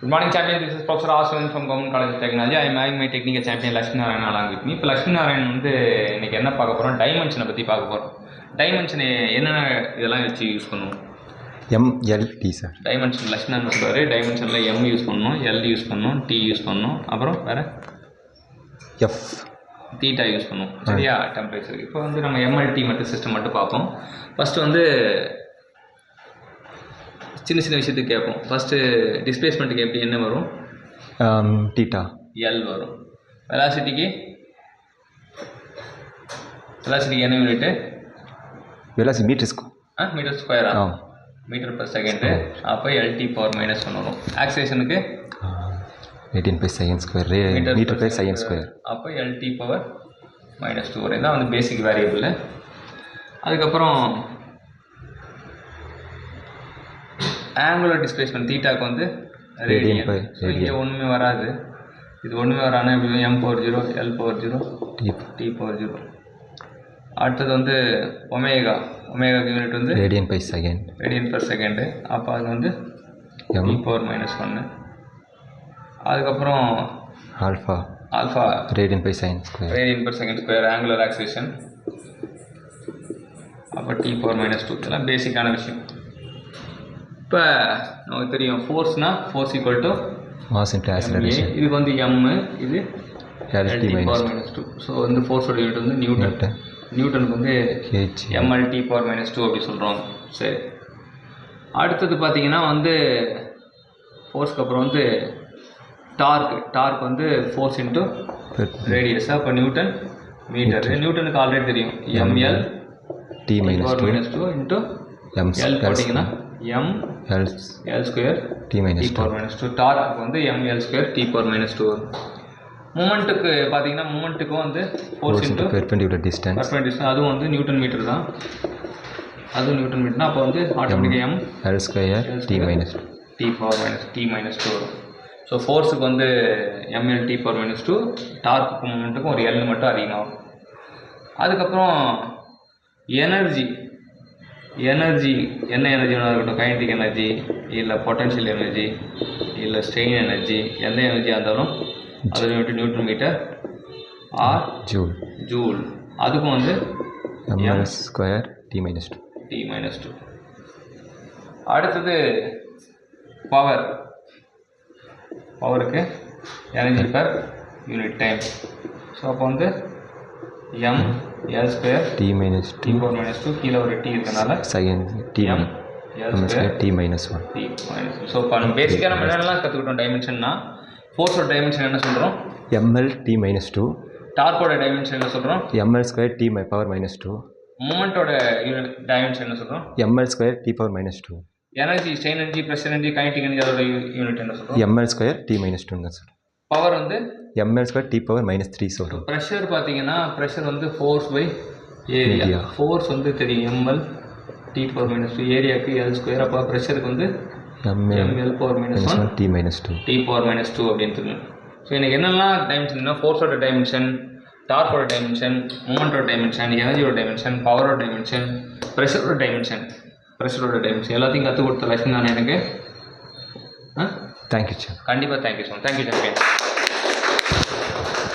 Good morning, champion. This is Professor Aswin from Government College of Technology. I am having my technical champion Lakshmi Narayan along with me. இப்போ லக்ஷ்மி நாராயணன் வந்து இன்னைக்கு என்ன பார்க்க போகிறோம், டைமென்ஷனை பற்றி பார்க்க போகிறோம். டைமென்ஷனை என்னென்ன இதெல்லாம் வச்சு யூஸ் பண்ணுவோம்? MLD sir. Dimension Lakshmi Narayanan சொல்கிறாரு, டைமென்ஷனில் எம் யூஸ் பண்ணணும், எல் யூஸ் பண்ணணும், டி யூஸ் பண்ணணும், அப்புறம் வேறு எஃப் தீட்டா யூஸ் பண்ணுவோம். சரியா? டெம்பரேச்சருக்கு. இப்போ வந்து நம்ம எம்எல்டி மட்டும் சிஸ்டம் மட்டும் பார்ப்போம். ஃபஸ்ட்டு வந்து சின்ன சின்ன விஷயத்துக்கு கேட்போம். ஃபஸ்ட்டு டிஸ்பிளேஸ்மெண்ட்டுக்கு எப்படி என்ன வரும்? தீட்டா எல் வரும். வெலாசிட்டிக்கு என்ன யூனிட்டு? வெலாசிட்டி மீட்டர் ஸ்கொயரா? Meter per second. அப்போ எல்டி பவர் -1 வரும். ஆக்சிலேஷனுக்கு 18/s², மீட்டர்/s². அப்போ எல்டி பவர் -2 வரும். இதான் வந்து பேசிக் வேரியபிள். அதுக்கப்புறம் ஆங்குலர் டிஸ்பிளேஸ்மெண்ட் தீட்டாக்கு வந்து ரேடியன். இங்கே ஒன்றுமே வராது, இது ஒன்றுமே வரானா எப்படி? m/0, l/0, t/0. அடுத்தது வந்து ஒமேகாக்கு யூனிட் வந்து ரேடியன்/செகண்டு. அப்போ அது வந்து m/-1. அதுக்கப்புறம் ஆல்ஃபா ரேடியன்/செகண்ட்², ஆங்குலர் ஆக்சிலேஷன். அப்போ t/-2. இதெல்லாம் பேசிக்கான விஷயம். இப்போ நமக்கு தெரியும் ஃபோர்ஸ்னால் force equal to mass into acceleration. இதுக்கு வந்து m, இது LT/-2. ஸோ வந்து ஃபோர்ஸோட யூனிட் வந்து நியூட்டன். நியூட்டனுக்கு வந்து mLT/-2 அப்படி சொல்கிறோம். சரி, அடுத்தது பார்த்தீங்கன்னா வந்து ஃபோர்ஸ்க்கு அப்புறம் வந்து டார்க் வந்து ஃபோர்ஸ் இன்ட்டு ரேடியஸ். அப்போ நியூட்டன் மீட்டர். நியூட்டனுக்கு ஆல்ரெடி தெரியும் mL/-2 இன்ட்டு எல் போட்டிங்கன்னா mL² t/-2. டார்க்கு வந்து mL² t/-2 வரும். மூமெண்ட்டுக்கு பார்த்தீங்கன்னா மூமெண்ட்டுக்கும் வந்து ஃபோர்ஸ் இன்ட்டு பெர்பெண்டிகுலர் டிஸ்டன்ஸ், அதுவும் வந்து நியூட்டன் மீட்டர் தான். அதுவும் நியூட்டன் மீட்டர்னா அப்போ வந்து ஆட்டோமேட்டிக்காக mL² t/-2 வரும். ஸோ ஃபோர்ஸுக்கு வந்து mL/-2, டார்க்குக்கும் மூமெண்ட்டுக்கும் ஒரு எல் மட்டும் அதிகமாகும். அதுக்கப்புறம் எனர்ஜி என்ன எனர்ஜி வேணா இருக்கட்டும், கைனடிக் எனர்ஜி இல்லை பொட்டன்ஷியல் எனர்ஜி இல்லை ஸ்ட்ரெயின் எனர்ஜி, எந்த எனர்ஜியாக இருந்தாலும் அது நியூட்டன் மீட்டர் ஆர் ஜூல். அதுக்கும் வந்து mL² t/-2. அடுத்தது பவருக்கு energy per unit time. So அப்போ வந்து mL² t/-2, கீழே ஒரு டி இருக்கனால mL² t/-1. ஸோ இப்போ நம்ம பேசிக்காக நம்ம என்னெல்லாம் கற்றுக்கிட்டோம் டைமென்ஷன்னா, ஃபோர்ஸோட டைமென்ஷன் என்ன சொல்கிறோம்? mL/-2. டார்க்கோட டைமென்ஷன் என்ன சொல்கிறோம்? mL² t/-2. மூமெண்ட்டோட டைமென்ஷன் என்ன சொல்கிறோம்? mL² t/-2. Energy, strain energy, pressure energy, kinetic energy, அதோட யூனிட் என்ன சொல்கிறோம்? mL² t/-2 தான் சார். பவர் வந்து mL² t/-3 சொல்கிறோம். ப்ரெஷர் பார்த்தீங்கன்னா ப்ரெஷர் வந்து ஃபோர்ஸ் பை ஏரியா. ஃபோர்ஸ் வந்து தெரியும் mL/-2, ஏரியாவுக்கு L². அப்போ ப்ரெஷருக்கு வந்து mL/-1 t/-2 அப்படின்னு தெரியும். ஸோ எனக்கு என்னெல்லாம் டைமென்ஷன்னா ஃபோர்ஸோட டைமென்ஷன், டார்க்கோட டைமென்ஷன், மூமெண்ட்டோட டைமென்ஷன், எனர்ஜியோட டைமென்ஷன், பவரோட டைமென்ஷன், ப்ரெஷரோட டைமென்ஷன் எல்லாத்தையும் கற்றுக் கொடுத்த லட்சுமி நான் எனக்கு தேங்க்யூ சார். கண்டிப்பாக தேங்க்யூ சார். Thank you sir.